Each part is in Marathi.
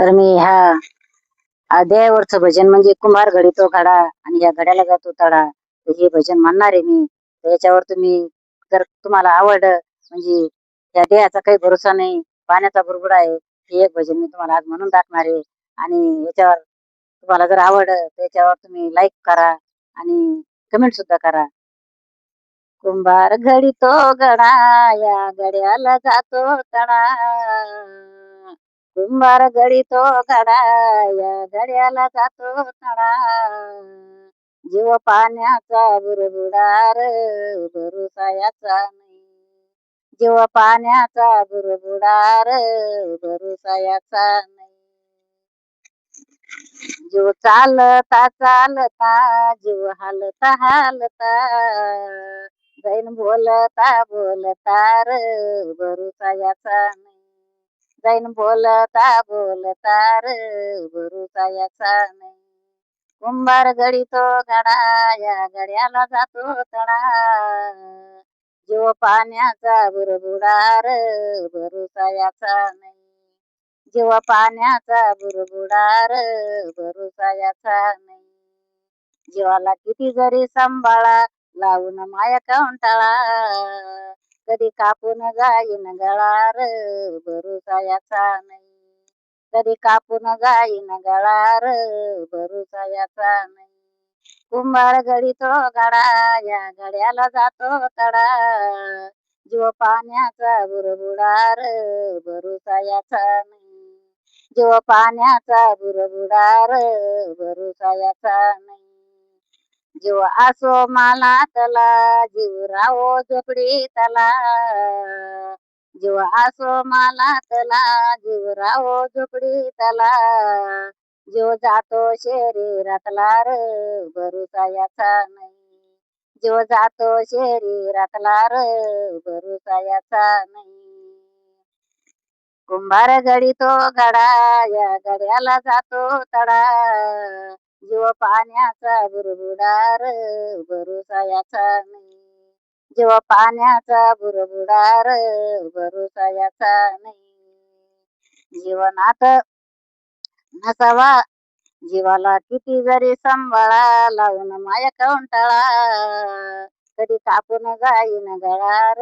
तर मी ह्या देवावरचं भजन म्हणजे कुंभार घडी तो घडा आणि या घड्याला जातो तडा. तर हे भजन म्हणणार आहे मी. तर याच्यावर तुम्ही जर तुम्हाला आवडलं म्हणजे या देहाचा काही भरोसा नाही, पाण्याचा बुडबुडा आहे. हे एक भजन मी तुम्हाला आज म्हणून टाकणार आहे आणि याच्यावर तुम्हाला जर आवडलं तर याच्यावर तुम्ही लाईक करा आणि कमेंट सुद्धा करा. कुंभार घडी तो घडा या घड्याला जातो तडा. कुंभार घडी तो घडा या घड्याला जातो तडा. जीव पाण्याचा बुडबुडार भरोसा याचा नाही. जीव पाण्याचा बुडबुडार भरोसा याचा नाही. जीव चालता चालता जीव हालता हालता जाईन बोलता बोलता र भरोसा याचा नाही. जाईन बोलता बोलता र भरोसा याचा नाही. कुंभार घडी तो घडा या घड्याला जातो तडा. जीव पाण्याचा बुडबुडार भरोसा याचा नाही. जीव पाण्याचा बुडबुडार भरोसा याचा नाही. जीवाला किती जरी सांभाळा लावून माया कंटाळा. कधी कापून जाईन गळार भरोसा याचा नाही. कधी कापून जाईन गळार भरोसा याचा नाही. कुंभार घडी तो घडा या घड्याला जातो तडा. जीव पाण्याचा बुडबुडार भरोसा याचा नाही. जीव पाण्याचा बुडबुडार भरोसा याचा नाही. जीव असो मालातला जीव राहो झोपडीतला. जीव असो मालातला जीव राहो झोपडीतला. जीव जातो शरीरातला र भरोसा याचा नाही. जीव जातो शरीरातला र भरोसा याचा नाही. कुंभार घडी तो घडा या घड्याला जातो तडा. जीव पाण्याचा बुडबुडार भरोसा याचा नाही. जीव पाण्याचा बुडबुडार भरोसा याचा नाही. जीवनात नसावा जीवाला किती जरी सांभाळा लावून माया कंटाळा. कधी कापून जाईन गळार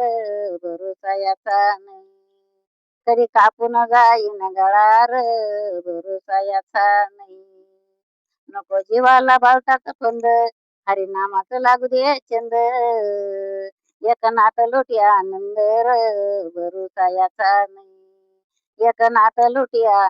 भरोसा याचा नाही. कधी कापून जाईन गळार भरोसा याचा नाही. नको जीवाला बाळटाचा फंद हरिनामाचं लागू दे चंद. एक नात लोटी आनंद र भरोसा याचा नाही. एक नात लोटी